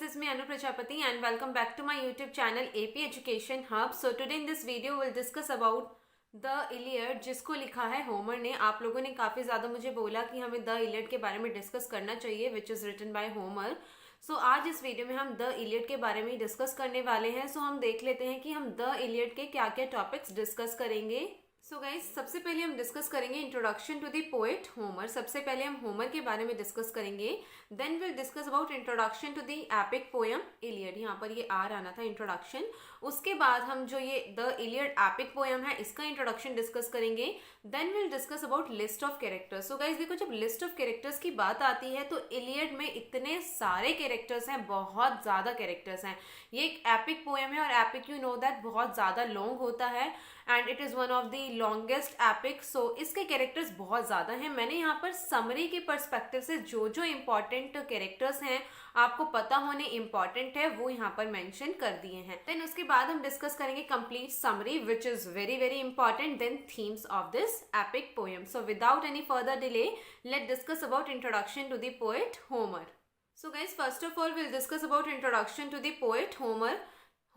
is me Anu Prajapati and welcome back to my YouTube channel AP Education Hub. So today in this video we'll discuss about the Iliad, जिसको लिखा है Homer ने. आप लोगों ने काफ़ी ज़्यादा मुझे बोला कि हमें द इलियड के बारे में डिस्कस करना चाहिए, which is written by Homer. So आज इस वीडियो में हम द इलियड के बारे में डिस्कस करने वाले हैं. सो हम देख लेते हैं कि हम द इलियड के क्या क्या टॉपिक्स डिस्कस करेंगे. सो गाइज, सबसे पहले हम डिस्कस करेंगे introduction to the poet Homer. सबसे पहले हम होमर के बारे में डिस्कस करेंगे. Then will discuss about introduction to the epic poem Iliad. यहाँ पर ये आर आना था, इंट्रोडक्शन. उसके बाद हम जो ये द इलियड एपिक पोएम है इसका इंट्रोडक्शन डिस्कस करेंगे. Then will discuss about list of characters. So guys देखो, जब लिस्ट ऑफ कैरेक्टर्स की बात आती है तो इलियड में इतने सारे कैरेक्टर्स हैं, बहुत ज़्यादा कैरेक्टर्स हैं. ये एक एपिक पोएम है और एपिक यू नो दैट बहुत ज़्यादा लॉन्ग होता है and it is one of the longest epic. So इसके कैरेक्टर्स बहुत ज़्यादा हैं. मैंने यहाँ पर समरी के पर्सपेक्टिव से जो जो इम्पॉर्टेंट कैरेक्टर्स हैं, आपको पता होने इम्पॉर्टेंट है, वो यहाँ पर मेंशन कर दिए हैं. देन उसके बाद हम डिस्कस करेंगे complete summary which is very very important. Then themes of this epic poem. So without any further delay let discuss about introduction to the poet Homer. So guys, first of all we'll discuss about introduction to the poet Homer.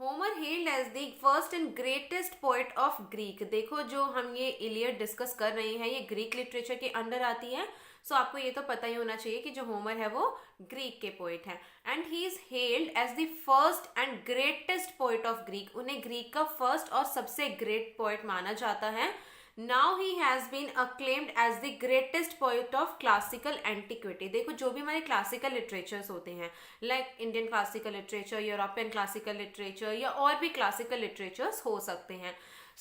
Homer hailed as the first and greatest poet of Greek. देखो, जो हम ये Iliad discuss कर रहे हैं ये Greek literature के under आती है. सो आपको ये तो पता ही होना चाहिए कि जो होमर है वो ग्रीक के पोइट हैं. And he is held as the first and greatest poet of Greek. उन्हें ग्रीक का फर्स्ट और सबसे ग्रेट पोइट माना जाता है. Now he has been acclaimed as the greatest poet of classical antiquity. देखो, जो भी हमारे क्लासिकल लिटरेचर्स होते हैं, like Indian classical literature, European classical literature या और भी क्लासिकल लिटरेचर्स हो सकते हैं.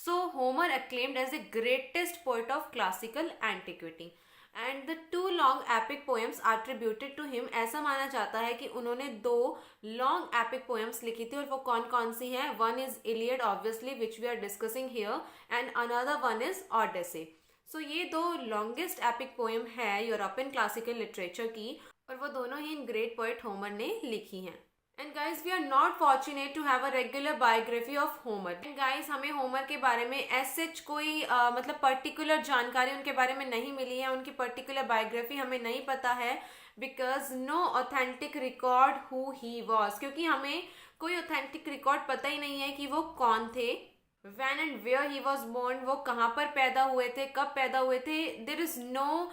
So Homer acclaimed as the greatest poet of classical antiquity. And the two long epic poems attributed to him. ऐसा माना जाता है कि उन्होंने दो लॉन्ग एपिक पोएम्स लिखी थी और वो कौन कौन सी हैं. One is Iliad obviously which we are discussing here and another one is Odyssey. So ये दो लॉन्गेस्ट एपिक पोएम है यूरोपियन क्लासिकल लिटरेचर की और वो दोनों ही इन ग्रेट पोएट होमर ने लिखी हैं. And guys, we are not fortunate to have a regular biography of Homer. And guys, हमें होमर के बारे में एसएच कोई मतलब पर्टिकुलर जानकारी उनके बारे में नहीं मिली है. उनकी पर्टिकुलर बायोग्राफी हमें नहीं पता है because no authentic record who he was. क्योंकि हमें कोई ऑथेंटिक रिकॉर्ड पता ही नहीं है कि वो कौन थे. When and where he was born, वो कहाँ पर पैदा हुए थे, कब पैदा हुए थे. There is no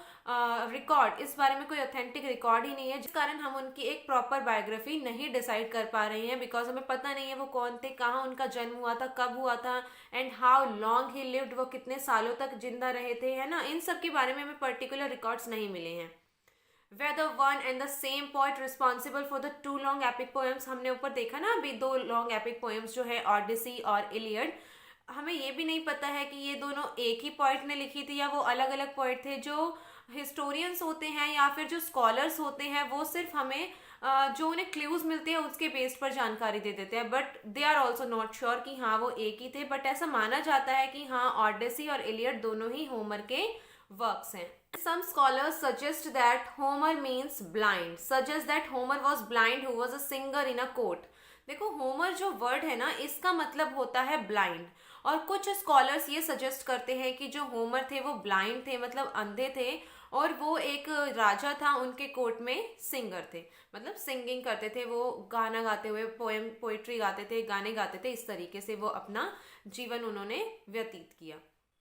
record. इस बारे में कोई ऑथेंटिक रिकॉर्ड ही नहीं है, जिस कारण हम उनकी एक प्रॉपर बायोग्राफी नहीं डिसाइड कर पा रहे हैं. बिकॉज हमें पता नहीं है वो कौन थे, कहाँ उनका जन्म हुआ था, कब हुआ था and how long he lived, वो कितने सालों तक जिंदा रहे थे, है ना. इन सब के बारे में हमें पर्टिकुलर रिकॉर्ड्स नहीं मिले हैं. Whether one and the same poet responsible for the two long epic poems. हमने ऊपर देखा ना अभी दो लॉन्ग एपिक पोएम्स जो है ऑडिसी और इलियड. हमें ये भी नहीं पता है कि ये दोनों एक ही पोइट ने लिखी थी या वो अलग अलग पोइट थे. जो हिस्टोरियंस होते हैं या फिर जो स्कॉलर्स होते हैं वो सिर्फ हमें जो उन्हें क्लूज मिलते हैं उसके बेस्ड पर जानकारी दे देते हैं, but they are also not sure कि हाँ वो एक ही थे. बट ऐसा माना जाता है कि हाँ ऑडिसी और इलियड दोनों ही होमर के वर्क्स हैं. Some scholars suggest that Homer means blind. Suggest that Homer was blind who was a singer in a court. देखो, होमर जो वर्ड है ना इसका मतलब होता है ब्लाइंड. और कुछ स्कॉलर्स ये सजेस्ट करते हैं कि जो होमर थे वो ब्लाइंड थे, मतलब अंधे थे, और वो एक राजा था, उनके कोर्ट में सिंगर थे, मतलब सिंगिंग करते थे. वो गाना गाते हुए पोइट्री गाते थे, गाने गाते थे. इस तरीके से वो अपना जीवन उन्होंने व्यतीत किया.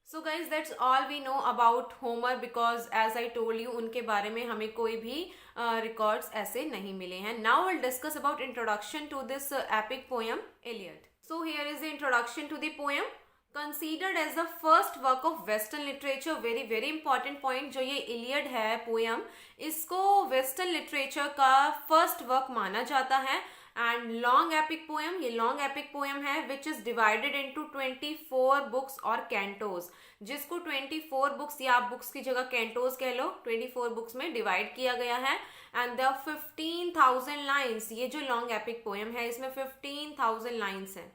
So guys, that's all we know about Homer because as I told you उनके बारे में हमें कोई भी रिकॉर्ड्स ऐसे नहीं मिले हैं. Now will discuss about introduction to this epic poem Iliad. So here is the introduction to the poem. Considered as the first work of Western literature. very very important point. जो ये Iliad है poem, इसको western literature का first work माना जाता है. And long epic poem, ये long epic poem है which is divided into 24 books और कैंटोज. जिसको 24 बुक्स या आप बुक्स की जगह कैंटोज कह लो, 24 बुक्स में डिवाइड किया गया है. And there 15,000 lines. ये जो लॉन्ग एपिक पोएम है इसमें 15,000 लाइन्स हैं.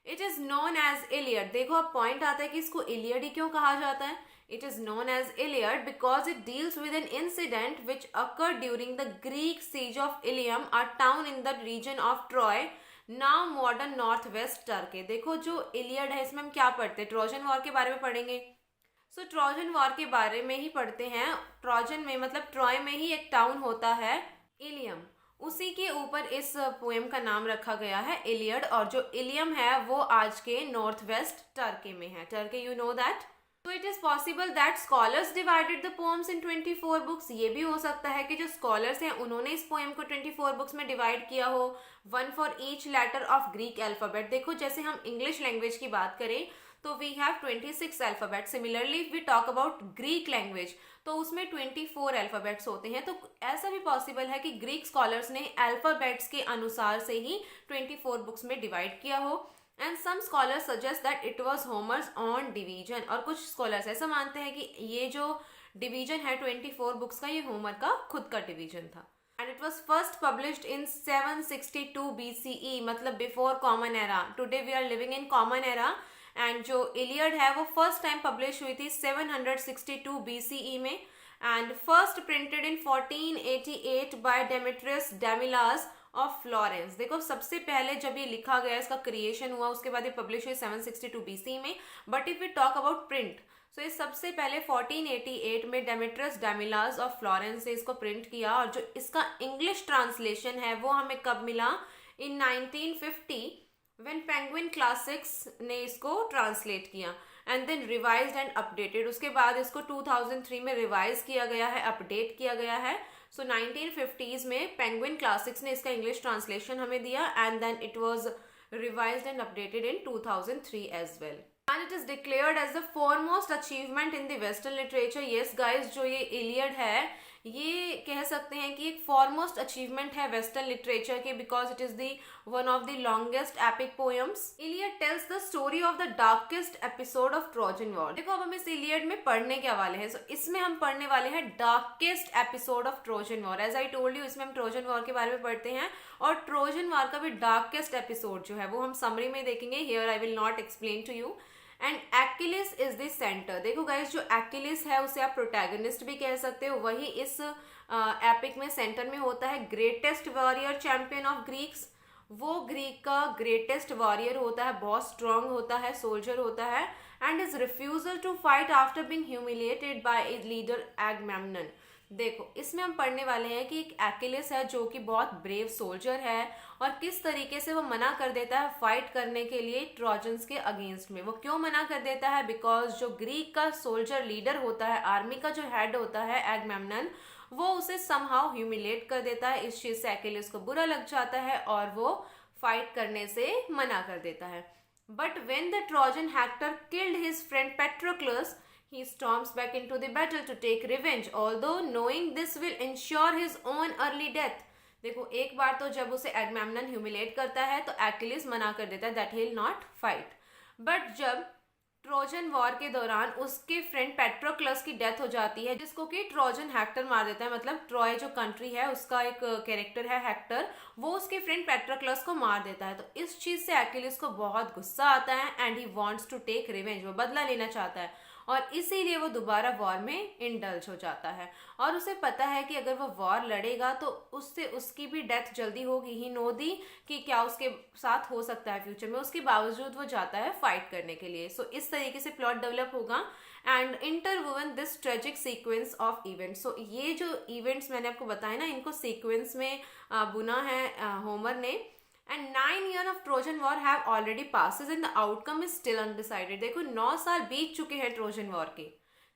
It is known as Iliad. देखो, अब पॉइंट आता है कि इसको इलियड ही क्यों कहा जाता है. It is known as Iliad because it deals with an incident which occur during the Greek siege of Ilium, a town in the region of Troy, now modern north west Turkey. देखो, जो Iliad है इसमें हम क्या पढ़ते हैं, Trojan war के बारे में पढ़ेंगे. सो ट्रोजन वॉर के बारे में ही पढ़ते हैं. ट्रोजन में मतलब ट्रॉय में ही एक टाउन होता है इलियम. उसी के ऊपर इस पोएम का नाम रखा गया है इलियड, और जो इलियम है वो आज के नॉर्थ वेस्ट टर्की में है। Turkey, you know that. तो it is possible that scholars divided the poems in 24 books. ये भी हो सकता है कि जो स्कॉलर्स हैं उन्होंने इस पोएम को 24 बुक्स में डिवाइड किया हो, one for each letter of Greek alphabet. देखो जैसे हम इंग्लिश लैंग्वेज की बात करें तो we have 26 alphabet. Similarly if we talk about Greek language तो उसमें 24 अल्फाबेट्स होते हैं। तो ऐसा भी पॉसिबल है कि ग्रीक स्कॉलर्स ने अल्फाबेट्स के अनुसार से ही 24 बुक्स में डिवाइड किया हो। And some scholars suggest that it was Homer's own division, और कुछ स्कॉलर्स ऐसा मानते हैं कि ये जो डिवीजन है 24 बुक्स का, ये होमर का खुद का डिवीजन था। And it was first published in 762 BCE, मतलब before common era. Today we are living in common era. And जो इलियड है वो फर्स्ट टाइम पब्लिश हुई थी 762 BCE में, and first printed in 1488 by Demetrius Demilas of Florence. देखो सबसे पहले जब ये लिखा गया, इसका क्रिएशन हुआ, उसके बाद ये पब्लिश हुई 762 BC में। But if we talk about print, so ये सबसे पहले 1488 में डेमेट्रियस डेमिलास ऑफ फ्लोरेंस से इसको प्रिंट किया, और जो इसका इंग्लिश ट्रांसलेशन है वो हमें कब मिला, इन 1950 व्हेन पेंगुइन क्लासिक्स ने इसको ट्रांसलेट किया, and then revised and updated. उसके बाद इसको 2003 में रिवाइज किया गया है, अपडेट किया गया है। सो 1950s में पेंगुइन क्लासिक्स ने इसका इंग्लिश ट्रांसलेशन हमें दिया, and then it was revised and updated in 2003 as well. And it is declared as the foremost achievement in the western literature. Yes guys, जो ये इलियड है ये कह सकते हैं कि एक फॉरमोस्ट अचीवमेंट है वेस्टर्न लिटरेचर के, because it is the one of the longest epic poems. Iliad tells the story of the darkest episode of Trojan war. देखो अब हम इस इलियड में पढ़ने के वाले हैं। इसमें हम पढ़ने वाले हैं darkest episode of Trojan war. As I told you, इसमें हम ट्रोजन वॉर के बारे में पढ़ते हैं, और ट्रोजन वॉर का भी डार्केस्ट एपिसोड जो है वो हम समरी में देखेंगे। Here I will not explain to you. And Achilles is the centre. देखो गाइस, जो एक्किलिस है उसे आप प्रोटैगनिस्ट भी कह सकते हो, वही इस एपिक में सेंटर में होता है। Greatest warrior champion of Greeks, वो ग्रीक का ग्रेटेस्ट वॉरियर होता है, बहुत स्ट्रांग होता है, सोल्जर होता है। And is refusal to fight after being humiliated by is leader Agamemnon. देखो इसमें हम पढ़ने वाले हैं कि एक एक्किलिस है जो कि बहुत ब्रेव सोल्जर है, और किस तरीके से वो मना कर देता है फाइट करने के लिए ट्रोजन्स के अगेंस्ट में। वो क्यों मना कर देता है, बिकॉज जो ग्रीक का सोल्जर लीडर होता है, आर्मी का जो हेड होता है एगमेम्नन, वो उसे समहाउ ह्यूमिलेट कर देता है। इस चीज से एक्किलिस को बुरा लग जाता है और वो फाइट करने से मना कर देता है। But when the Trojan Hector killed his friend Patroclus, he storms back into the battle to take revenge, although knowing this will ensure his own early death. देखो एक बार तो जब उसे एगमेम्नन ह्यूमिलेट करता है तो एक्किलिस मना कर देता है that he will not fight. But जब ट्रोजन वॉर के दौरान उसके फ्रेंड पेट्रोक्लस की डेथ हो जाती है, जिसको कि ट्रोजन हेक्टर मार देता है, मतलब ट्रॉय जो कंट्री है उसका एक कैरेक्टर है हेक्टर, वो उसके फ्रेंड पेट्रोक्लस को मार देता है। तो इस चीज से एक्किलिस को बहुत गुस्सा आता है and he wants to take revenge. वो बदला लेना चाहता है, और इसीलिए वो दोबारा वॉर में इंडल्ज हो जाता है। और उसे पता है कि अगर वो वॉर लड़ेगा तो उससे उसकी भी डेथ जल्दी होगी। ही नो दी कि क्या उसके साथ हो सकता है फ्यूचर में, उसके बावजूद वो जाता है फाइट करने के लिए। सो इस तरीके से प्लॉट डेवलप होगा and interwoven this tragic sequence of events. So ये जो इवेंट्स मैंने आपको बताया ना, इनको सीक्वेंस में बुना है होमर ने। And 9 years of Trojan War have already passes and the outcome is still undecided. देखो 9 साल बीत चुके हैं ट्रोजन वॉर के,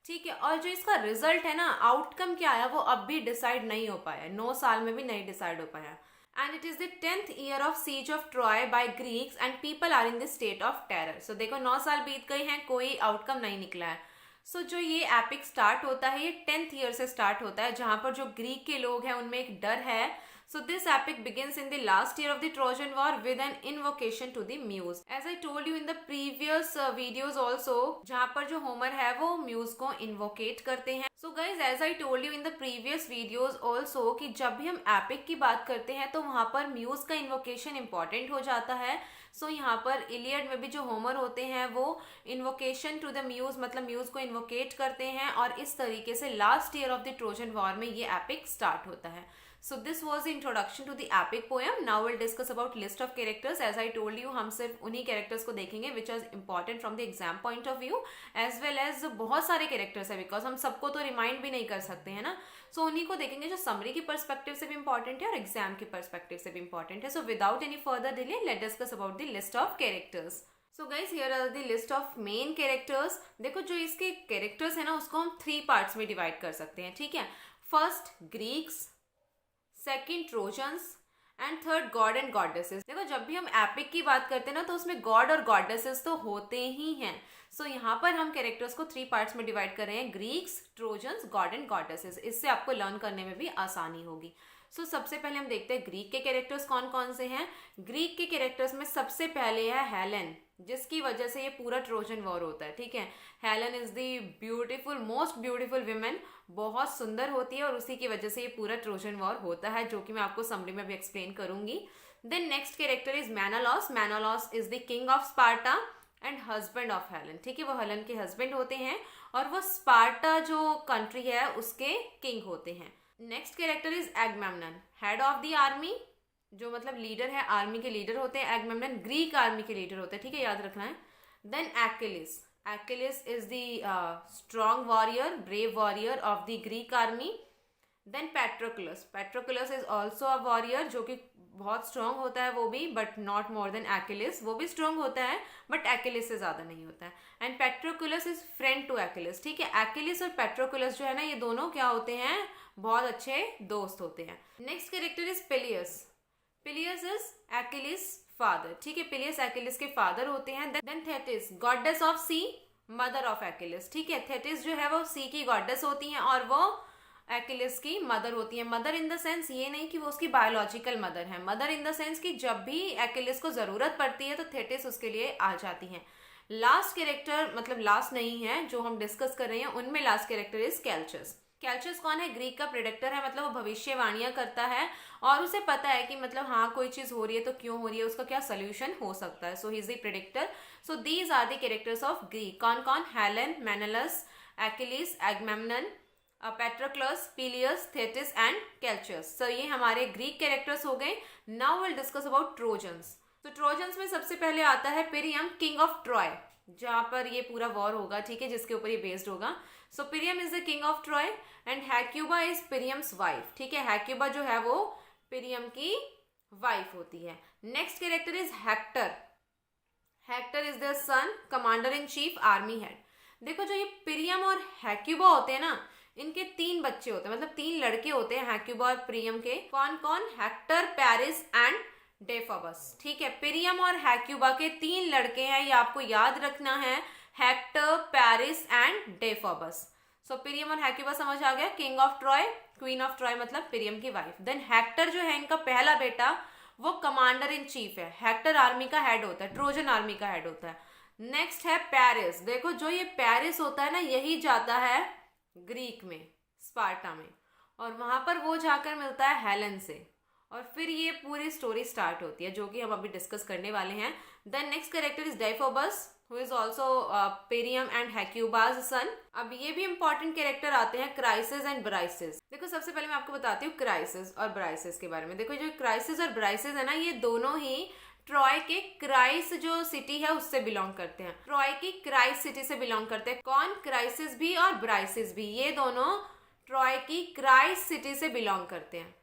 ठीक है, और जो इसका रिजल्ट है ना, आउटकम क्या आया वो अब भी डिसाइड नहीं हो पाया, 9 साल में भी नहीं डिसाइड हो पाया। And it is the 10th year of siege of Troy by Greeks and people are in the state of terror. So देखो 9 साल बीत गए हैं, कोई आउटकम नहीं निकला है। सो जो ये एपिक स्टार्ट होता है ये 10th year से स्टार्ट होता है, जहां पर जो ग्रीक के लोग हैं उनमें एक डर है। So this epic begins in the last year of the Trojan War with an invocation to the muse. As I told you in the previous videos also, जहाँ पर जो होमर है वो म्यूज को इन्वोकेट करते हैं। So guys, as I told you in the previous videos also कि जब भी हम एपिक की बात करते हैं तो वहाँ पर म्यूज का इन्वोकेशन इम्पॉर्टेंट हो जाता है। सो यहाँ पर इलियड में भी जो होमर होते हैं वो इन्वोकेशन टू द म्यूज, मतलब म्यूज को इन्वोकेट करते हैं, और इस तरीके से last year of the Trojan war में ये एपिक स्टार्ट होता है। So this was the introduction to the epic poem. Now will discuss about list of characters. As I told you, हम सिर्फ उन्हीं कैरेक्टर्स को देखेंगे which are important from the exam point of view, as well as बहुत सारे characters है, because हम सबको तो रिमाइंड भी नहीं कर सकते हैं ना. सो उन्हीं को देखेंगे जो समरी की पर्सपेक्टिव से भी इंपॉर्टेंट है और एग्जाम की पर्सपेक्टिव से भी इंपॉर्टेंट है. So without any further delay, let discuss about the list of characters. So guys, here are the list of main characters. देखो, जो इसके कैरेक्टर्स है ना, उसको हम 3 पार्ट्स में डिवाइड कर सकते हैं. ठीक है. First Greeks, second trojans and third God and goddesses. देखो, जब भी हम एपिक की बात करते हैं ना, तो उसमें गॉड और गॉडेसेस तो होते ही हैं. सो यहाँ पर हम कैरेक्टर्स को 3 पार्ट्स में डिवाइड कर रहे हैं, Greeks, trojans, God and goddesses. इससे आपको लर्न करने में भी आसानी होगी. सो सबसे पहले हम देखते हैं ग्रीक के कैरेक्टर्स कौन कौन से हैं. ग्रीक के कैरेक्टर्स में सबसे पहले है हेलेन, जिसकी वजह से ये पूरा ट्रोजन वॉर होता है. ठीक है. Helen is the beautiful, most beautiful women, बहुत सुंदर होती है और उसी की वजह से ये पूरा ट्रोजन वॉर होता है, जो कि मैं आपको समरी में भी एक्सप्लेन करूंगी. Then next character is Menelaus. Menelaus is the king of Sparta and husband of Helen. ठीक है. वो हेलेन के हस्बैंड होते हैं और वो स्पार्टा जो कंट्री है उसके किंग होते हैं. Next character is Agamemnon, head of the army, जो मतलब लीडर है, आर्मी के लीडर होते हैं. एगमेम्नन ग्रीक आर्मी के लीडर होते हैं. ठीक है, याद रखना है. Then Achilles. Achilles is the strong warrior, brave warrior of the Greek army. Then Patroclus. Patroclus is also a warrior, जो कि बहुत स्ट्रॉन्ग होता है वो भी, but not more than Achilles. वो भी स्ट्रॉन्ग होता है बट एक्किलिस से ज्यादा नहीं होता है. And Patroclus is friend to Achilles. ठीक है. एक्किलिस और पेट्रोक्लस जो है ना, ये दोनों क्या होते हैं, बहुत अच्छे दोस्त होते हैं. Next character is Peleus. Peleus is Achilles father. ठीक है. पेलियस एक्किलिस के फादर होते हैं. Then Thetis, goddess of sea, mother of Achilles. ठीक है. थेटिस जो है वो सी की गॉडेस होती हैं और वो एक्किलिस की मदर होती है. मदर इन द सेंस ये नहीं कि वो उसकी बायोलॉजिकल मदर है, मदर इन द सेंस कि जब भी एक्किलिस को जरूरत पड़ती है तो थेटिस उसके लिए आ जाती हैं. लास्ट कैरेक्टर, मतलब लास्ट नहीं है, जो हम डिस्कस कर रहे हैं उनमें लास्ट कैरेक्टर इज कैल्चस. कैल्चस कौन है? ग्रीक का प्रेडिक्टर है, मतलब वो भविष्यवाणियां करता है और उसे पता है कि मतलब हाँ कोई चीज हो रही है तो क्यों हो रही है, उसका क्या सोल्यूशन हो सकता है. So he is the predictor. So these are the characters of Greek. कौन कौन? Helen, Menelaus, Achilles, Agamemnon, Patroclus, Peleus, Thetis and Calchas. So ये हमारे ग्रीक कैरेक्टर्स हो गए. Now will discuss about Trojans. तो ट्रोजन्स में सबसे पहले आता है पिरियम, किंग ऑफ ट्रॉय, जहां पर ये पूरा वॉर होगा. ठीक है, जिसके ऊपर ये बेस्ड होगा. So Priam is the king of Troy and Hecuba is Priam's wife. ठीक है. हैक्यूबा जो है वो पिरियम की वाइफ होती है. Next character is Hector. Hector is the son, commander in chief, army head. देखो, जो ये पिरियम और हैक्यूबा होते हैं ना, इनके 3 बच्चे होते हैं, मतलब 3 लड़के होते हैं हैक्यूबा और पिरियम के. कौन कौन? Hector, Paris and Deiphobus. ठीक है. पिरियम और हैक्यूबा के 3 लड़के हैं, ये आपको याद रखना है, हेक्टर, पैरिस एंड डेफोबस. सो पिरियम और हैक्यूबा समझ आ गया. King of Troy, queen of Troy मतलब पिरियम की वाइफ. देन हेक्टर जो है इनका पहला बेटा, वो कमांडर इन चीफ है. हेक्टर आर्मी का हेड होता है, ट्रोजन आर्मी का हेड होता है. नेक्स्ट है पैरिस. देखो, जो ये पैरिस होता है ना, यही जाता है ग्रीक में, स्पार्टा में, और वहां पर वो जाकर मिलता है हेलेन से और फिर ये पूरी स्टोरी स्टार्ट होती है, जो कि हम अभी डिस्कस करने वाले हैं. Then next character is Deiphobus, who is also Perium and Hecuba's son. अब ये भी इंपॉर्टेंट कैरेक्टर आते हैं, क्राइसिस एंड ब्राइसिस. देखो, सबसे पहले मैं आपको बताती हूँ क्राइसिस और ब्राइसिस के बारे में. देखो, जो क्राइसिस और ब्राइसिस है ना, ये दोनों ही ट्रॉय के क्राइस जो सिटी है उससे बिलोंग करते हैं. ट्रॉय की क्राइस सिटी से बिलोंग करते हैं. कौन? क्राइसिस भी और ब्राइसिस भी, ये दोनों ट्रॉय की क्राइस सिटी से बिलोंग करते हैं.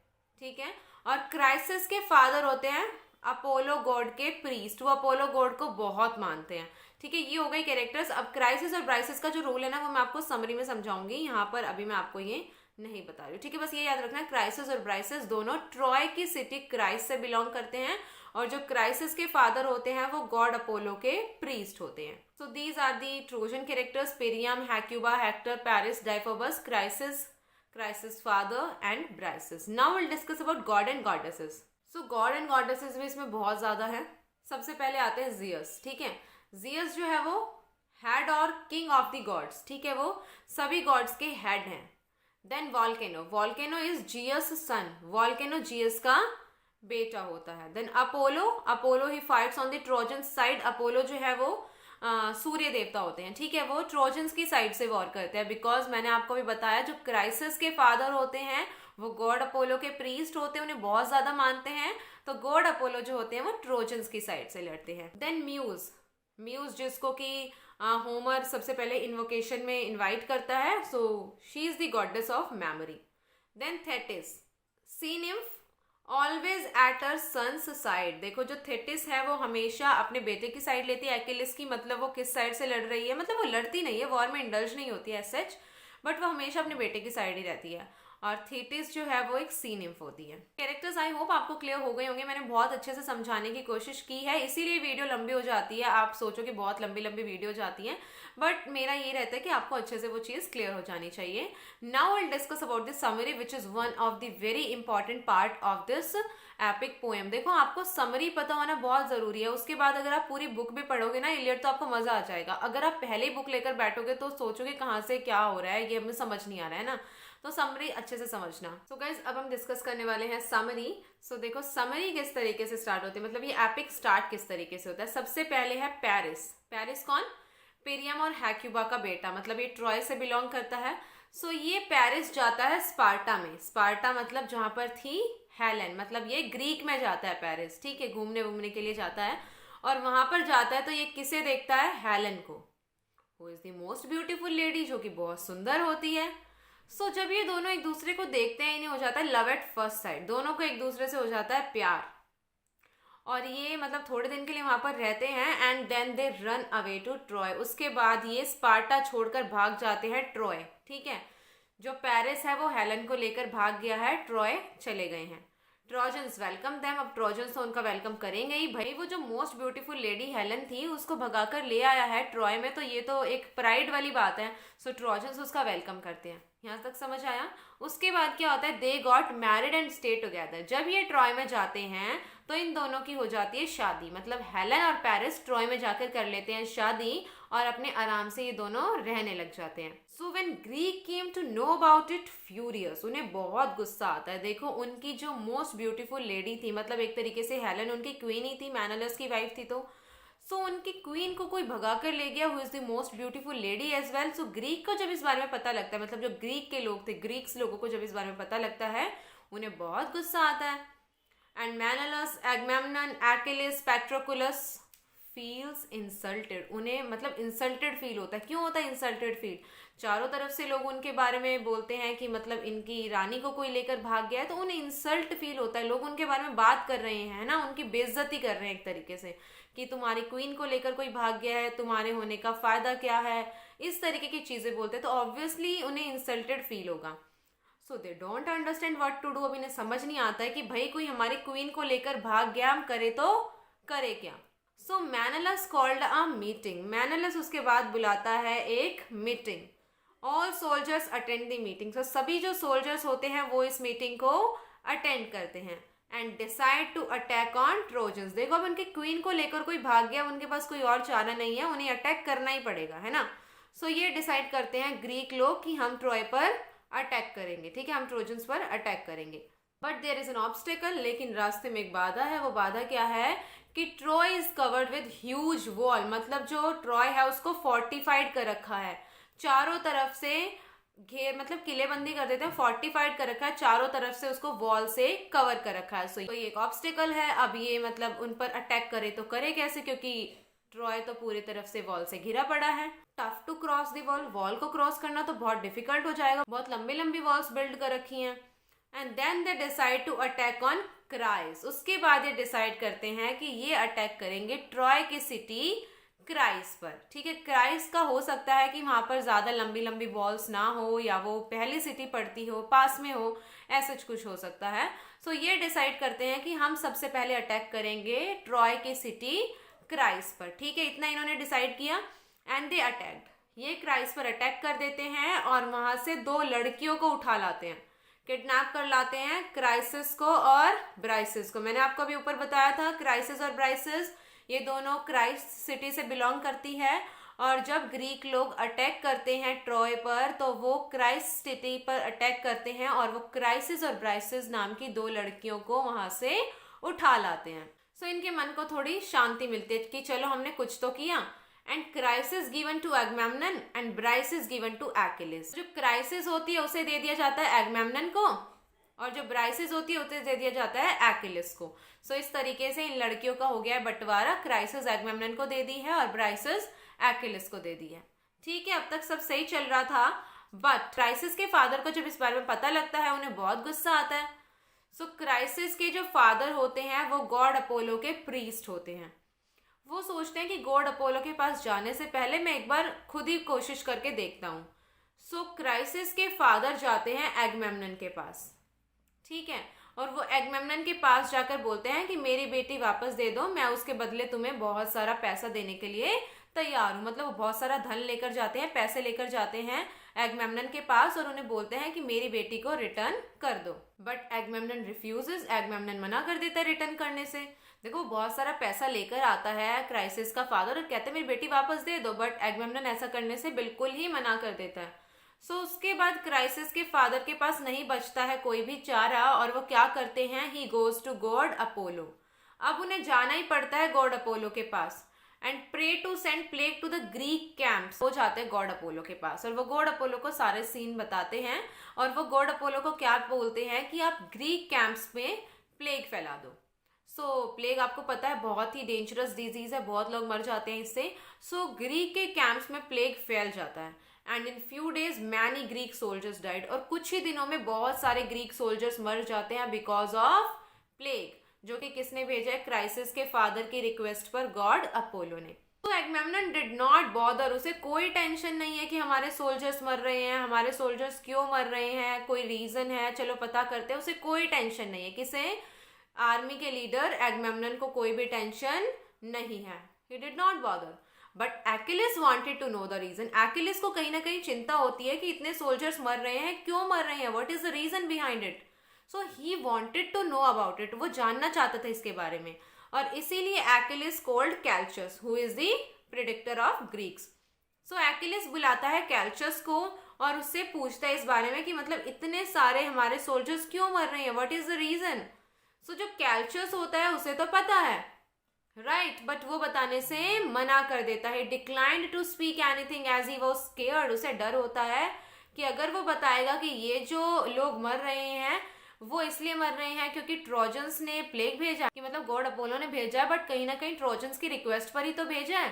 ठीक है. और क्राइसिस के फादर होते हैं अपोलो गॉड के प्रीस्ट. वो अपोलो गॉड को बहुत मानते हैं. ठीक है. ये हो गए कैरेक्टर्स. अब क्राइसिस और ब्राइसिस का जो रोल है ना, वो मैं आपको समरी में समझाऊंगी, यहाँ पर अभी मैं आपको ये नहीं बता रही हूँ. ठीक है. बस ये याद रखना है, क्राइसिस और ब्राइसिस दोनों ट्रॉय की सिटी क्राइस से बिलोंग करते हैं और जो क्राइसिस के फादर होते हैं वो गॉड अपोलो के प्रीस्ट होते हैं. So these are the Trojan characters, Priam, Hecuba, Hector, Paris, Deiphobus, Chryseis father and Briseis. Now will discuss about god and goddesses. So god and goddesses भी इसमें बहुत ज्यादा है. सबसे पहले आते हैं जियस. ठीक है. जियस जो है वो हेड और किंग ऑफ द गॉड्स. ठीक है. वो सभी गॉड्स के हेड हैं. Then volcano. Volcano is Zeus son. Volcano Zeus का बेटा होता है. Then Apollo. Apollo he fights on the Trojan side. Apollo जो है वो सूर्य देवता होते हैं. ठीक है. वो ट्रोजन्स की साइड से वॉर करते हैं, बिकॉज मैंने आपको भी बताया जो क्राइसिस के फादर होते हैं वो गॉड अपोलो के प्रीस्ट होते हैं, उन्हें बहुत ज्यादा मानते हैं। तो गॉड अपोलो जो होते हैं वो ट्रोजन्स की साइड से लड़ते हैं। देन म्यूज, म्यूज जिसको कि होमर सबसे पहले इन्वोकेशन में इनवाइट करता है, so she is the goddess of memory. Then Thetis, sea nymph always at her son's side. देखो जो थेटिस है वो हमेशा अपने बेटे की साइड लेती है एक्किलिस की, मतलब वो किस साइड से लड़ रही है, मतलब वो लड़ती नहीं है, वॉर में इंडल्ज नहीं होती है एज सच, बट वो हमेशा अपने बेटे की साइड ही रहती है। और थेटिस जो है वो एक सी निम्फ होती है। कैरेक्टर्स आई होप आपको क्लियर हो गए होंगे, मैंने बहुत अच्छे से समझाने की कोशिश की है, इसीलिए वीडियो लंबी हो जाती है। आप सोचो कि बहुत लंबी लंबी वीडियो जाती है, बट मेरा ये रहता है कि आपको अच्छे से वो चीज़ क्लियर हो जानी चाहिए। Now will discuss about this summary which is one of the very important part of this epic poem. देखो आपको समरी पता होना बहुत जरूरी है, उसके बाद अगर आप पूरी बुक भी पढ़ोगे ना इलियड तो आपको मजा आ जाएगा। अगर आप पहले ही बुक लेकर बैठोगे तो सोचोगे कहाँ से क्या हो रहा है, ये हमें समझ नहीं आ रहा है ना, तो समरी अच्छे से समझना। सो गाइज अब हम डिस्कस करने वाले हैं समरी। सो देखो समरी किस तरीके से स्टार्ट होती है, मतलब ये एपिक स्टार्ट किस तरीके से होता है। सबसे पहले है पेरिस। पेरिस कौन? पेरियम और हैक्यूबा का बेटा, मतलब ये ट्रॉय से बिलोंग करता है। सो ये पेरिस जाता है स्पार्टा में। स्पार्टा मतलब जहां पर थी हेलेन, मतलब ये ग्रीक में जाता है पेरिस, ठीक है, घूमने वूमने के लिए जाता है। और वहां पर जाता है तो ये किसे देखता है? हेलेन को, who is the most beautiful lady, जो कि बहुत सुंदर होती है। सो जब ये दोनों एक दूसरे को देखते हैं इन्हें हो जाता है लव एट फर्स्ट साइट, दोनों को एक दूसरे से हो जाता है प्यार। और ये मतलब थोड़े दिन के लिए वहां पर रहते हैं and then they run away to Troy. उसके बाद ये स्पार्टा छोड़कर भाग जाते हैं ट्रॉय, ठीक है। जो पेरिस है वो हेलन को लेकर भाग गया है, ट्रॉय चले गए हैं। ट्रोजन्स वेलकम देम, अब ट्रोजन्स तो उनका वेलकम करेंगे ही भाई, वो जो मोस्ट ब्यूटीफुल लेडी हेलन थी उसको भगाकर ले आया है ट्रॉय में, तो ये तो एक प्राइड वाली बात है। सो ट्रोजन्स उसका वेलकम करते हैं। यहाँ तक समझ आया? उसके बाद क्या होता है? They got married and stay together. जब ये ट्रॉय में जाते हैं तो इन दोनों की हो जाती है शादी, मतलब हेलन और पेरिस ट्रॉय में जाकर कर लेते हैं शादी और अपने आराम से ये दोनों रहने लग जाते हैं। So when Greek came to know about it furious, उन्हें बहुत गुस्सा आता है। देखो उनकी जो मोस्ट ब्यूटीफुल लेडी थी, मतलब एक तरीके से हेलन उनकी क्वीन ही थी, मैनलस की वाइफ थी, तो सो उनकी क्वीन को कोई भगा कर ले गया, who is the most beautiful lady as well. So Greek को जब इस बारे में पता लगता है, मतलब जो ग्रीक के लोग थे, ग्रीक्स लोगों को जब इस बारे में पता लगता है उन्हें बहुत गुस्सा आता है। एंड मैनलस, एगमेम्नन, एक्किलिस, पैट्रोकुलस फील्स इंसल्टेड, उन्हें मतलब इंसल्टेड फील होता है। क्यों होता है इंसल्टेड फील? चारों तरफ से लोग उनके बारे में बोलते हैं कि मतलब इनकी रानी को कोई लेकर भाग गया है, तो उन्हें इंसल्ट फील होता है। लोग उनके बारे में बात कर रहे हैं ना, उनकी बेइज्जती कर रहे हैं एक तरीके से, कि तुम्हारी क्वीन को लेकर कोई भाग गया है, तुम्हारे होने का फायदा क्या है, इस तरीके की चीजें बोलते हैं, तो ऑब्वियसली उन्हें इंसल्टेड फील होगा। So they don't understand what to do. अब इन्हें समझ नहीं आता है कि भाई कोई हमारी क्वीन को लेकर भाग गया, हम करे तो करे क्या। सो मैनलस कॉल्ड अ मीटिंग, मैनलस उसके बाद बुलाता है एक meeting. All soldiers attend the meeting, तो सभी जो सोल्जर्स होते हैं वो इस मीटिंग को अटेंड करते हैं and decide to attack on Trojans. देखो अब उनकी क्वीन को लेकर कोई भाग गया, उनके पास कोई और चारा नहीं है, उन्हें अटैक करना ही पड़ेगा, है ना। सो ये डिसाइड करते हैं ग्रीक लोग कि हम ट्रॉय पर अटैक करेंगे, ठीक है, हम ट्रोजन्स पर अटैक करेंगे। But there is an obstacle, लेकिन रास्ते में एक बाधा है। वो बाधा क्या है कि Troy is covered with huge wall, मतलब जो ट्रॉय है उसको फोर्टिफाइड कर रखा है चारों तरफ से, घेर मतलब किलेबंदी कर देते हैं, फोर्टिफाइड कर रखा है चारों तरफ से, उसको वॉल से कवर कर रखा है। सो ये एक ऑब्स्टिकल है। अब ये मतलब उन पर अटैक करे तो करे कैसे, क्योंकि ट्रॉय तो पूरी तरफ से वॉल से घिरा पड़ा है। Tough to cross the wall, wall को क्रॉस करना तो बहुत डिफिकल्ट हो जाएगा, बहुत लंबी लंबी वॉल्स बिल्ड कर रखी हैं। And then they decide to attack on Chryse, उसके बाद ये डिसाइड करते हैं कि ये अटैक करेंगे ट्रॉय की सिटी क्राइस पर, ठीक है। क्राइस का हो सकता है कि वहां पर ज्यादा लंबी लंबी वॉल्स ना हो, या वो पहली सिटी पड़ती हो, पास में हो, ऐसा कुछ हो सकता है। सो ये डिसाइड करते हैं कि हम सबसे पहले अटैक करेंगे ट्रॉय की सिटी क्राइस पर, ठीक है, इतना इन्होंने डिसाइड किया। एंड दे अटैक्ड, ये क्राइस पर अटैक कर देते हैं और वहां से दो लड़कियों को उठा लाते हैं, किडनैप कर लाते हैं, क्राइसिस को और ब्राइसिस को। मैंने आपको अभी ऊपर बताया था क्राइसिस और ब्राइसिस ये दोनों क्राइस सिटी से बिलोंग करती है, और जब ग्रीक लोग अटैक करते हैं ट्रॉय पर तो वो क्राइस सिटी पर अटैक करते हैं और वो क्राइसिस और ब्राइसिस नाम की दो लड़कियों को वहां से उठा लाते हैं। सो इनके मन को थोड़ी शांति मिलती है कि चलो हमने कुछ तो किया। And Chryseis given to Agamemnon and Briseis given to Achilles. जो क्राइसिस होती है उसे दे दिया जाता है एगमेम्नन को, और जो ब्राइसिस होती है उसे दे दिया जाता है एक्विलिस को। सो इस तरीके से इन लड़कियों का हो गया है बंटवारा, क्राइसिस एगमेम्नन को दे दी है और ब्राइसिस एक्विलिस को दे दी है। ठीक है, अब तक सब सही चल रहा था, बट क्राइसिस के फादर को जब इस बारे में पता लगता है उन्हें बहुत गुस्सा आता है। सो क्राइसिस के जो फादर होते हैं वो गॉड अपोलो के प्रीस्ट होते हैं। वो सोचते हैं कि गॉड अपोलो के पास जाने से पहले मैं एक बार खुद ही कोशिश करके देखता हूँ। सो क्राइसिस के फादर जाते हैं एगमेम्नन के पास, ठीक है, और वो एगमेम्नन के पास जाकर बोलते हैं कि मेरी बेटी वापस दे दो, मैं उसके बदले तुम्हें बहुत सारा पैसा देने के लिए तैयार हूँ। मतलब वो बहुत सारा धन लेकर जाते हैं, पैसे लेकर जाते हैं एगमेम्नन के पास और उन्हें बोलते हैं कि मेरी बेटी को रिटर्न कर दो। बट एगमेम्नन रिफ्यूजेस, एगमेम्नन मना कर देता है रिटर्न करने से। देखो बहुत सारा पैसा लेकर आता है क्राइसिस का फादर और कहते हैं मेरी बेटी वापस दे दो, बट एगमेम्नन ऐसा करने से बिल्कुल ही मना कर देता है। सो उसके बाद क्राइसिस के फादर के पास नहीं बचता है कोई भी चारा और वो क्या करते हैं, he goes to god Apollo. अब उन्हें जाना ही पड़ता है गॉड अपोलो के पास and pray to send plague to the Greek camps. हो जाते हैं गॉड अपोलो के पास और वो गॉड अपोलो को सारे सीन बताते हैं और वो गॉड अपोलो को क्या बोलते हैं कि आप ग्रीक कैंप्स में प्लेग फैला दो। सो प्लेग आपको पता है बहुत ही डेंजरस डिजीज है, बहुत लोग मर जाते हैं इससे। सो ग्रीक के कैंप्स में प्लेग फैल जाता है and in few days many Greek soldiers died. और कुछ ही दिनों में बहुत सारे ग्रीक सोल्जर्स मर जाते हैं बिकॉज ऑफ प्लेग, जो कि किसने भेजा है, क्राइसिस के फादर की रिक्वेस्ट पर गॉड अपोलो ने। तो एगमेम्नन डिड नॉट बॉदर, उसे कोई टेंशन नहीं है कि हमारे सोल्जर्स मर रहे हैं, हमारे सोल्जर्स क्यों मर रहे हैं, कोई रीजन है, चलो पता करते हैं। उसे कोई टेंशन नहीं है, किसे, आर्मी के लीडर एगमेम्नन को कोई भी टेंशन नहीं है। He did not bother but Achilles wanted to know the reason. Achilles को कहीं ना कहीं चिंता होती है कि इतने सोल्जर्स मर रहे हैं, क्यों मर रहे हैं, what is the reason behind it. So he wanted to know about it, वो जानना चाहता था इसके बारे में और इसीलिए Achilles called Calchas who is the predictor of Greeks. So Achilles बुलाता है कैल्चस को और उससे पूछता है इस बारे में कि मतलब इतने सारे हमारे सोल्जर्स क्यों मर रहे हैं, व्हाट इज द रीजन। सो जो कैल्चस होता है उसे तो पता है, राइट, बट वो बताने से मना कर देता है। Declined to speak anything as he was scared, उसे डर होता है कि अगर वो बताएगा कि ये जो लोग मर रहे हैं वो इसलिए मर रहे हैं क्योंकि ट्रोजन्स ने प्लेग भेजा, कि मतलब गॉड अपोलो ने भेजा है, बट कहीं ना कहीं ट्रोजन्स की रिक्वेस्ट पर ही तो भेजा है।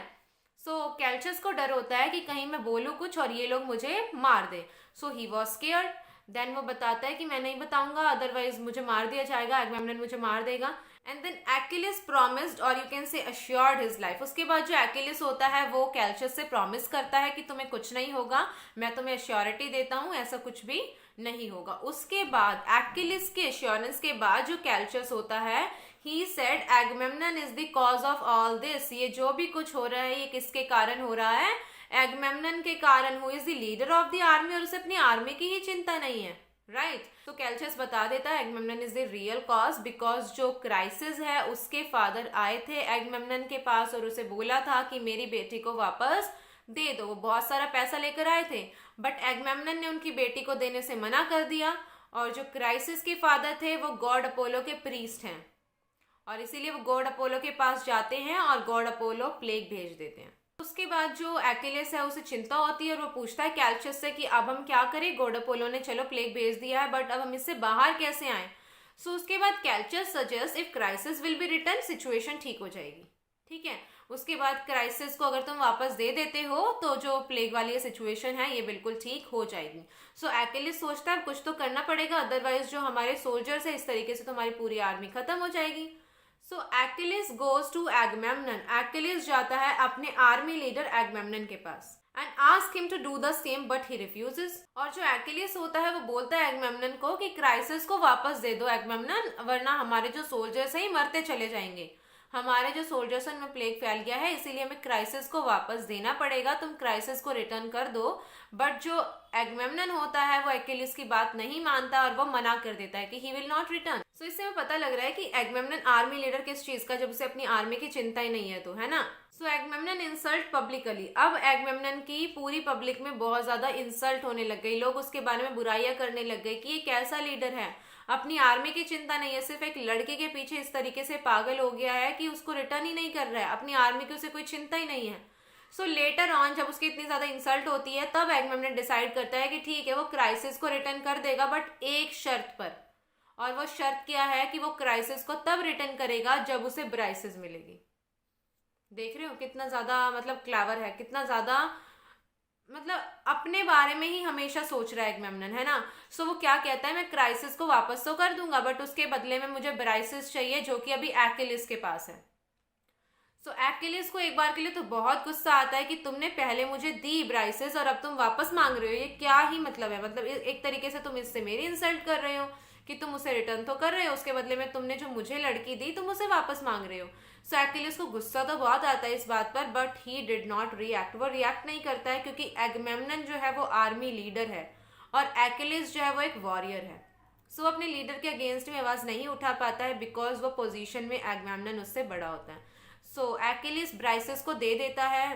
सो कैल्चस को डर होता है कि कहीं मैं बोलूँ कुछ और ये लोग मुझे मार दे। सो ही वॉज स्केयर्ड। देन वो बताता है कि मैं नहीं बताऊंगा अदरवाइज मुझे मार दिया जाएगा, एगमेम्नन मुझे मार देगा। एंड देन एक्विलिस प्रॉमिस्ड और you can say assured his life. उसके बाद जो एक्विलिस होता है वो कैल्चस से प्रॉमिस करता है कि तुम्हें कुछ नहीं होगा, मैं तुम्हें अश्योरिटी देता हूँ, ऐसा कुछ भी नहीं होगा। उसके बाद एक्विलिस के एश्योरेंस के बाद जो कैल्चस होता है, he said Agamemnon is the cause of all this. ये जो भी कुछ हो रहा है ये किसके कारण हो रहा है, एगमेम्नन के कारण, who is the leader of the army, और उसे अपनी आर्मी की ही चिंता नहीं है, राइट। तो कैल्चस बता देता है Agamemnon is the real cause, because जो क्राइसिस है उसके फादर आए थे एगमेम्नन के पास और उसे बोला था कि मेरी बेटी को वापस दे दो। वो बहुत सारा पैसा लेकर आए थे बट एगमेम्नन ने उनकी बेटी को देने से मना कर दिया और जो क्राइसिस के फादर थे वो गॉड अपोलो के प्रीस्ट हैं और इसीलिए वो गॉड अपोलो के पास जाते हैं और गॉड अपोलो प्लेग भेज देते हैं। उसके बाद जो एक्विलिस है उसे चिंता होती है और वो पूछता है कैल्चस से कि अब हम क्या करें, गॉड अपोलो ने चलो प्लेग भेज दिया है बट अब हम इससे बाहर कैसे आए। सो उसके बाद Calchas suggest if Chryseis will be return, situation ठीक हो जाएगी, ठीक है। उसके बाद क्राइसिस को अगर तुम वापस दे देते हो तो जो प्लेग वाली सिचुएशन है ये बिल्कुल ठीक हो जाएगी। सो एक्विलिस सोचता है कुछ तो करना पड़ेगा, अदरवाइज जो हमारे सोल्जर्स है इस तरीके से तो हमारी पूरी आर्मी खत्म हो जाएगी। सो एक्विलिस गोज टू एगमेम्नन, एक्विलिस जाता है अपने आर्मी लीडर एगमेम्नन के पास and ask him to do the same but he refuses. और जो एक्विलिस होता है वो बोलता है एगमेम्नन को कि क्राइसिस को वापस दे दो एगमेम्नन, वरना हमारे जो सोल्जर्स हैं मरते चले जाएंगे, हमारे जो सोल्जर्स हैं उनमें प्लेग फैल गया है इसीलिए हमें क्राइसिस को वापस देना पड़ेगा, तुम क्राइसिस को रिटर्न कर दो। बट जो एगमेम्नन होता है वो एक्विलिस की बात नहीं मानता और वो मना कर देता है कि ही विल नॉट रिटर्न। सो इससे हमें पता लग रहा है कि एगमेम्नन आर्मी लीडर किस चीज का, जब उसे अपनी आर्मी की चिंता ही नहीं है तो, है ना। सो एगमेम्नन इंसल्ट पब्लिकली, अब एगमेम्नन की पूरी पब्लिक में बहुत ज्यादा इंसल्ट होने लग गई, लोग उसके बारे में बुराइयां करने लग गए कि ये कैसा लीडर है, अपनी आर्मी की चिंता नहीं है, सिर्फ एक लड़के के पीछे इस तरीके से पागल हो गया है कि उसको रिटर्न ही नहीं कर रहा है, अपनी आर्मी की उसे कोई चिंता ही नहीं है। सो लेटर ऑन जब उसकी इतनी ज्यादा इंसल्ट होती है तब एगमेम्नन डिसाइड करता है कि ठीक है वो क्राइसिस को रिटर्न कर देगा बट एक शर्त पर, और वो शर्त क्या है कि वो क्राइसिस को तब रिटर्न करेगा जब उसे ब्राइसिस मिलेगी। देख रहे हो कितना ज्यादा मतलब क्लेवर है, कितना ज्यादा मतलब अपने बारे में ही हमेशा सोच रहा है एगमेम्नन, है ना। सो वो क्या कहता है, मैं क्राइसिस को वापस तो कर दूंगा बट उसके बदले में मुझे ब्राइसिस चाहिए जो कि अभी एक्किलिस के पास है। सो एक्किलिस को एक बार के लिए तो बहुत गुस्सा आता है कि तुमने पहले मुझे दी ब्राइसेस और अब तुम वापस मांग रहे हो, ये क्या ही मतलब है। मतलब एक तरीके से तुम इससे मेरी इंसल्ट कर रहे हो कि तुम उसे रिटर्न तो कर रहे हो, उसके बदले में तुमने जो मुझे लड़की दी तुम उसे वापस मांग रहे हो। सो एक्किलिस को गुस्सा तो बहुत आता है इस बात पर, but he did not react. वो रिएक्ट नहीं करता है क्योंकि एगमेम्नन जो है वो आर्मी लीडर है और एक्किलिस जो है वो एक वॉरियर है। सो अपने लीडर के अगेंस्ट में आवाज नहीं उठा पाता है बिकॉज वो पोजीशन में एगमेम्नन उससे बड़ा होता है। सो एक्किलिस ब्राइसिस को दे देता है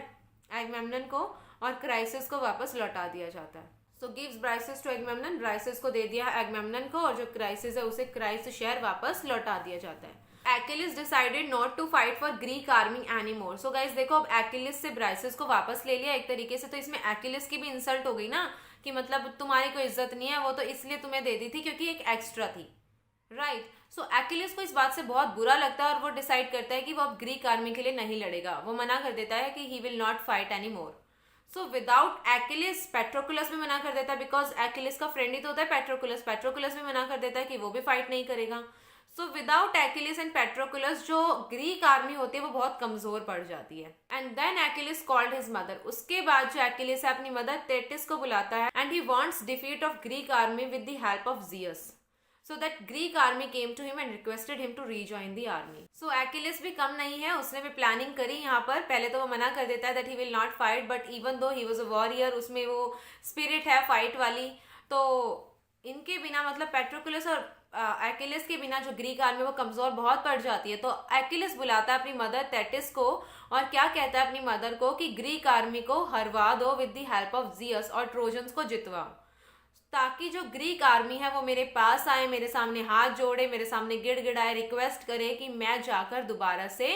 एगमेम्नन को और क्राइसिस को वापस लौटा दिया जाता है। सो गिव्स ब्राइसिस टू एगमेम्नन, ब्राइसिस को दे दिया एगमेम्नन को और जो क्राइसिस है उसे क्राइस्ट शहर वापस लौटा दिया जाता है। Achilles decided not to fight for Greek army anymore. So guys देखो, अब एक्किलिस से ब्राइसिस को वापस ले लिया एक तरीके से, तो इसमें एक्किलिस की भी इंसल्ट हो गई ना कि मतलब तुम्हारी कोई इज्जत नहीं है, वो तो इसलिए तुम्हें दे दी थी क्योंकि एक एक्स्ट्रा थी, राइट। सो एक्किलिस को इस बात से बहुत बुरा लगता है और वो डिसाइड करता है कि वो अब ग्रीक आर्मी के लिए नहीं लड़ेगा। वो मना कर देता है कि he will not fight any more. So without Achilles Patroclus भी मना कर देता है बिकॉज एक्किलिस का फ्रेंड ही तो होता है पेट्रोकुलस। पेट्रोकुलस भी मना कर देता है कि वो भी फाइट नहीं करेगा। सो विदाउट एक्किलिस एंड पेट्रोकुलस जो ग्रीक आर्मी होती है वो बहुत कमजोर पड़ जाती है। And then Achilles called his mother. उसके बाद जो एक्किलिस है अपनी मदर थेटिस को बुलाता है and he wants defeat of Greek army with the help of Jesus. So that Greek army came to him and requested him to rejoin the army. So Achilles भी कम नहीं है, उसने भी प्लानिंग करी यहाँ पर। पहले तो वो मना कर देता है that he will not fight, but even though he was a warrior, उसमें वो स्पिरिट है फाइट वाली, तो इनके बिना मतलब पेट्रोकुलस और एक्किलिस के बिना जो ग्रीक आर्मी वो कमजोर बहुत पड़ जाती है। तो एक्किलिस बुलाता है अपनी मदर थेटिस को और क्या कहता है अपनी मदर को कि ग्रीक आर्मी को हरवा दो with the help of Jesus और ट्रोजन्स को जितवाओ, ताकि जो ग्रीक आर्मी है वो मेरे पास आए, मेरे सामने हाथ जोड़े, मेरे सामने गिड़गिड़ाए, रिक्वेस्ट करे कि मैं जाकर दोबारा से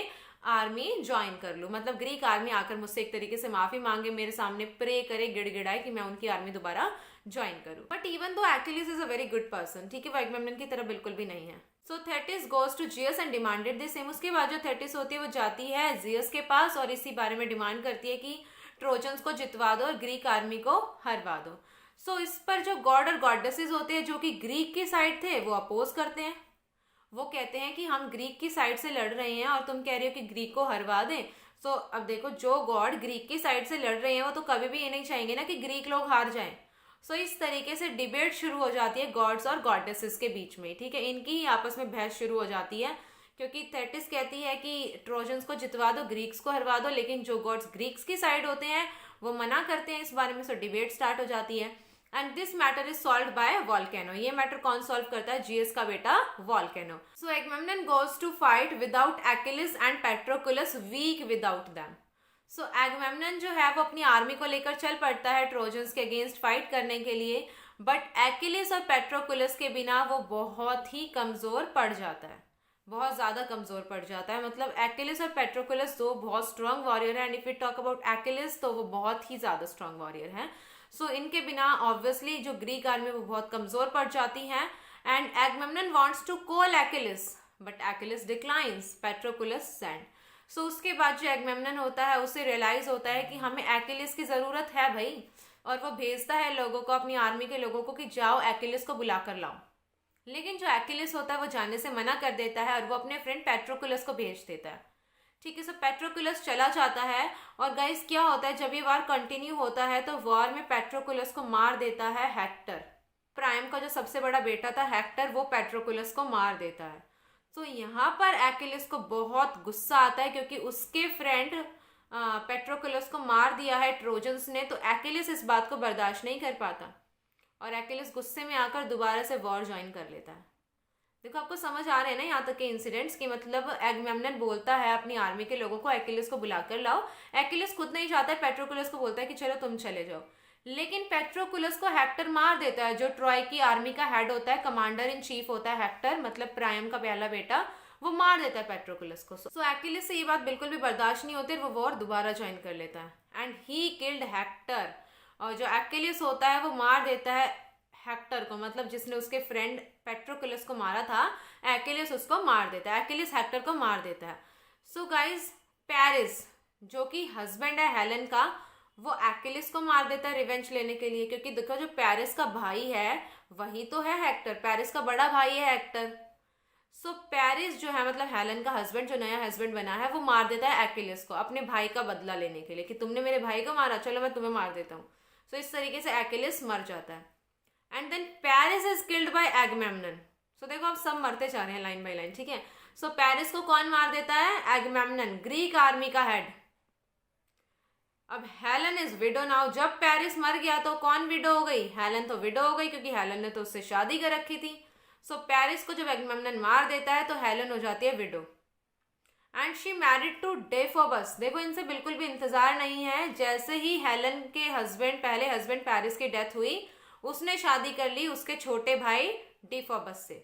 आर्मी ज्वाइन कर लूं। मतलब ग्रीक आर्मी आकर मुझसे एक तरीके से माफी मांगे, मेरे सामने प्रे करे, गिड़गिड़ाए कि मैं उनकी आर्मी दोबारा ज्वाइन करूं। But even though Achilles is a very good person, ठीक है, वो एगमेम्नन की तरह बिल्कुल भी नहीं है। So Thetis goes to Zeus and demanded the same. उसके बाद जो थेटिस होती है वो जाती है जियस के पास और इसी बारे में डिमांड करती है कि ट्रोजन्स को जितवा दो और ग्रीक आर्मी को हरवा दो। सो इस पर जो गॉड और गॉडेसेस होते हैं जो कि ग्रीक की साइड थे वो अपोज करते हैं। वो कहते हैं कि हम ग्रीक की साइड से लड़ रहे हैं और तुम कह रहे हो कि ग्रीक को हरवा दें। सो अब देखो, जो गॉड ग्रीक की साइड से लड़ रहे हैं वो तो कभी भी ये नहीं चाहेंगे ना कि ग्रीक लोग हार जाएं। सो इस तरीके से डिबेट शुरू हो जाती है गॉड्स और गॉडेसेस के बीच में, ठीक है। इनकी ही आपस में बहस शुरू हो जाती है क्योंकि थेटिस कहती है कि ट्रोजन्स को जितवा दो, ग्रीक्स को हरवा दो, लेकिन जो गॉड्स ग्रीक्स की साइड होते हैं वो मना करते हैं इस बारे में। सो डिबेट स्टार्ट हो जाती है and this matter is solve by Volcano. ये मैटर कौन सॉल्व करता है? जियस का बेटा Volcano. So Agamemnon goes to fight without Achilles and Patroclus weak without them. So Agamemnon जो है वो अपनी आर्मी को लेकर चल पड़ता है ट्रोजन्स के अगेंस्ट फाइट करने के लिए, बट एक्किलिस और पेट्रोकुलस के बिना वो बहुत ही कमजोर पड़ जाता है, बहुत ज्यादा कमजोर पड़ जाता है। मतलब एक्किलिस और पेट्रोकुलस दो बहुत स्ट्रांग वॉरियर है and if you talk about Achilles तो वो बहुत ही ज्यादा स्ट्रांग वॉरियर है। सो इनके बिना ऑब्वियसली जो ग्रीक आर्मी वो बहुत कमजोर पड़ जाती है and Agamemnon wants to call Achilles but Achilles declines, Patroclus send. So उसके बाद जो एगमेम्नन होता है उसे रियलाइज होता है कि हमें एक्किलिस की जरूरत है भाई, और वो भेजता है लोगों को, अपनी आर्मी के लोगों को कि जाओ एक्किलिस को बुला कर लाओ। लेकिन जो एक्किलिस होता है वो जाने से मना कर देता है और वो अपने फ्रेंड पेट्रोकुलस को भेज देता है, ठीक है। सो पेट्रोकुलस चला जाता है और गाइस क्या होता है, जब ये वार कंटिन्यू होता है तो वार में पेट्रोकुलस को मार देता है हेक्टर। प्राइम का जो सबसे बड़ा बेटा था हेक्टर, वो पेट्रोकुलस को मार देता है। तो यहाँ पर एक्किलिस को बहुत गुस्सा आता है क्योंकि उसके फ्रेंड पेट्रोकुलस को मार दिया है ट्रोजन्स ने। तो एक्किलिस इस बात को बर्दाश्त नहीं कर पाता और एक्किलिस गुस्से में आकर दोबारा से वॉर ज्वाइन कर लेता है। देखो आपको समझ आ रहे हैं ना यहाँ तक के इंसिडेंट्स की, मतलब एगमेम्नन बोलता है अपनी आर्मी के लोगों को एक्किलिस को बुलाकर लाओ। एक्किलिस खुद नहीं चाहता है, पेट्रोकुलस को बोलता है कि चलो तुम चले जाओ, लेकिन पेट्रोकुलस को हेक्टर मार देता है। जो ट्रॉय की आर्मी का हेड होता है, कमांडर इन चीफ होता है हेक्टर, मतलब प्राइम का पहला बेटा, वो मार देता है पेट्रोकुलस को। सो एक्किलिस से ये बात बिल्कुल भी बर्दाश्त नहीं होती, वो वॉर दोबारा ज्वाइन कर लेता है एंड ही किल्ड हेक्टर। और जो एक्किलिस होता है वो मार देता है हेक्टर को, मतलब जिसने उसके फ्रेंड पेट्रोकुलस को मारा था, एक्हिलेस उसको मार देता है, एक्हिलेस हेक्टर को मार देता है। सो गाइज पैरिस जो कि हस्बैंड है हेलन का, वो एक्हिलेस को मार देता है रिवेंज लेने के लिए, क्योंकि देखो जो पैरिस का भाई है वही तो है हेक्टर, पैरिस का बड़ा भाई है हेक्टर। सो पैरिस जो है मतलब हेलन का हस्बैंड, जो नया हस्बैंड बना है, वो मार देता है एक्हिलेस को अपने भाई का बदला लेने के लिए, कि तुमने मेरे भाई को मारा, चलो मैं तुम्हें मार देता हूँ। सो इस तरीके से एक्हिलेस मर जाता है। And then Paris is killed by Agamemnon. So देखो अब सब मरते जा रहे हैं लाइन बाय लाइन, ठीक है। सो पैरिस को कौन मार देता है? एगमेम्नन, ग्रीक आर्मी का हेड। अब हेलन इज विडो नाउ। जब पैरिस मर गया तो कौन विडो हो गई? हेलन तो विडो हो गई, क्योंकि हेलन ने तो उससे शादी कर रखी थी। सो पैरिस को जब एगमेम्नन मार देता है तो हेलन हो जाती है widow. And she married to Deiphobus. देखो इनसे बिल्कुल भी इंतजार नहीं है, जैसे ही हेलन के हस्बैंड, पहले हस्बैंड पैरिस की डेथ हुई, उसने शादी कर ली उसके छोटे भाई डेफोबस से।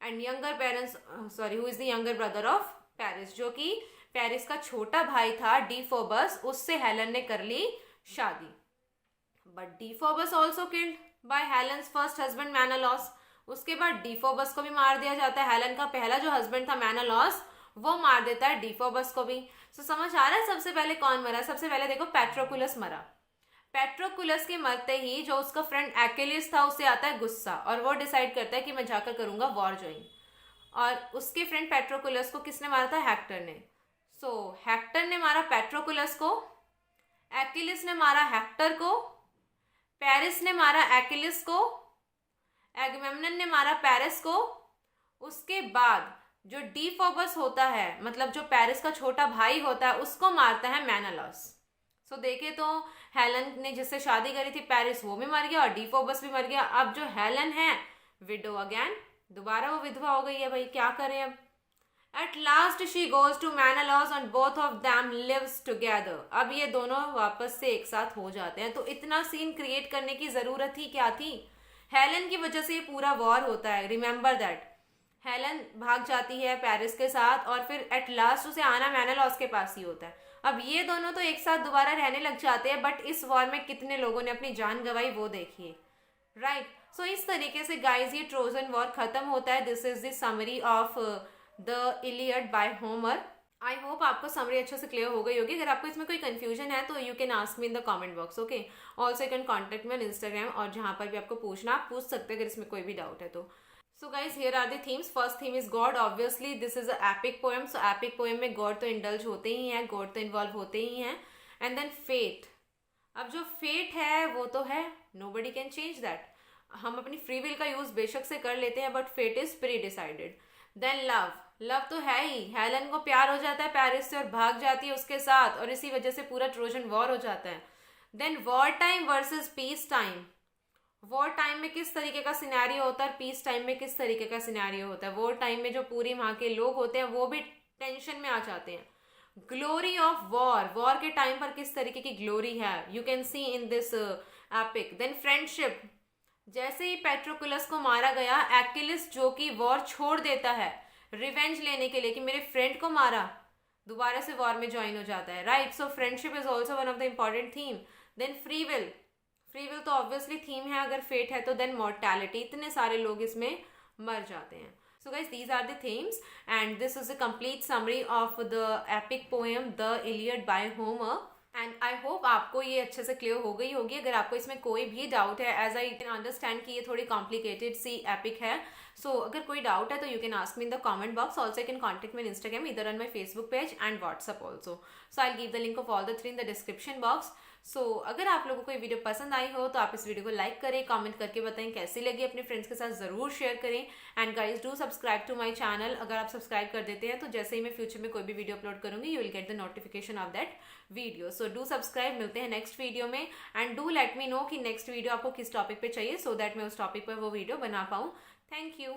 And younger parents, sorry, who is the younger brother of Paris, जो कि पैरिस का छोटा भाई था डेफोबस, उससे हेलन ने कर ली शादी। But Deiphobus also killed by Helen's first husband Menelaus. उसके बाद डेफोबस को भी मार दिया जाता है। हेलन का पहला जो हस्बैंड था मेनालॉस, वो मार देता है डेफोबस को भी। सो समझ आ रहा है सबसे पहले कौन मरा? सबसे पहले देखो पेट्रोकुलस मरा। पेट्रोकुलस के मरते ही जो उसका फ्रेंड एक्हिलेस था उसे आता है गुस्सा, और वो डिसाइड करता है कि मैं जाकर करूंगा वॉर ज्वाइन। और उसके फ्रेंड पेट्रोकुलस को किसने मारा था? हेक्टर ने। सो हेक्टर ने मारा पेट्रोकुलस को, एक्हिलेस ने मारा हेक्टर को, पैरिस ने मारा एक्हिलेस को, एगमेम्नन ने मारा पैरिस को। उसके बाद जो डेफोबस होता है, मतलब जो पैरिस का छोटा भाई होता है, उसको मारता है मेनालॉस। सो देखे तो हेलन ने जिससे शादी करी थी पैरिस, वो भी मर गया और डेफोबस भी मर गया। अब जो हेलन है विडो अगेन, दोबारा वो विधवा हो गई है भाई, क्या करें अब। At last she goes to Menelaus and both of them lives together. अब ये दोनों वापस से एक साथ हो जाते हैं। तो इतना सीन क्रिएट करने की जरूरत ही क्या थी? हेलन की वजह से ये पूरा वॉर होता है। Remember that. हेलन भाग जाती है पैरिस के साथ और फिर एट लास्ट उसे आना मेनालॉस के पास ही होता है। अब ये दोनों तो एक साथ दोबारा रहने लग जाते हैं, बट इस वॉर में कितने लोगों ने अपनी जान गंवाई वो देखिए, राइट। सो इस तरीके से गाइज ये ट्रोजन वॉर खत्म होता है। This is the summary of the Iliad by Homer. I hope आपको समरी अच्छे से क्लियर हो गई होगी। अगर आपको इसमें कोई कंफ्यूजन है तो you can ask me in the comment box, okay. Also you can contact me on Instagram, और जहाँ पर भी आपको पूछना आप पूछ सकते हैं अगर इसमें कोई भी डाउट है तो। So guys, here are the themes. First theme is God. Obviously this is a epic poem. So epic poem में God तो indulge होते ही हैं, God तो involve होते ही हैं. And then fate. अब जो fate है वो तो है, nobody can change that. हम अपनी free will का use बेशक से कर लेते हैं, but fate is pre-decided. Then love. Love तो है ही। हेलन को प्यार हो जाता है पैरिस से और भाग जाती है उसके साथ, और इसी वजह से पूरा ट्रोजन वॉर हो जाता है। Then war time versus peace time. War time में किस तरीके का सिनेरियो होता है, पीस टाइम में किस तरीके का सिनेरियो होता है। वॉर टाइम में जो पूरी वहां के लोग होते हैं वो भी टेंशन में आ जाते हैं। ग्लोरी ऑफ वॉर, वॉर के टाइम पर किस तरीके की ग्लोरी है, you can see in this epic. Then friendship, जैसे ही पेट्रोकुलस को मारा गया, एक्हिलेस जो कि वॉर छोड़ देता है रिवेंज लेने के लिए कि मेरे फ्रेंड को मारा, दोबारा से वॉर में ज्वाइन हो जाता है, right. So friendship is also one of the important theme. Then free will, free will तो ऑब्वियसली थीम है अगर फेट है तो। देन मॉर्टैलिटी, इतने सारे लोग इसमें मर जाते हैं। So guys these are the themes and this is a complete summary of the epic poem the Iliad by Homer. And I hope आपको ये अच्छे से क्लियर हो गई होगी। अगर आपको इसमें कोई भी डाउट है, एज आई कैन अंडरस्टैंड कि ये थोड़ी कॉम्प्लिकेटेड सी एपिक है, सो अगर कोई डाउट है तो you can ask me in the comment box. Also you can contact me in Instagram, इधर on my Facebook page and WhatsApp also. So I give the link of all the 3 in the description box. So अगर आप लोगों को ये video पसंद आई हो तो आप इस वीडियो को लाइक करें, कमेंट करके बताएं कैसी लगी, अपने फ्रेंड्स के साथ ज़रूर शेयर करें। And guys do subscribe to my channel. अगर आप सब्सक्राइब कर देते हैं तो जैसे ही मैं फ्यूचर में कोई भी वीडियो अपलोड करूंगी you will get the notification of that video. So do subscribe. मिलते हैं नेक्स्ट वीडियो में and do let me know कि नेक्स्ट वीडियो आपको किस टॉपिक पे चाहिए, सो दैट मैं उस टॉपिक पर वो वीडियो बना पाऊँ। Thank you.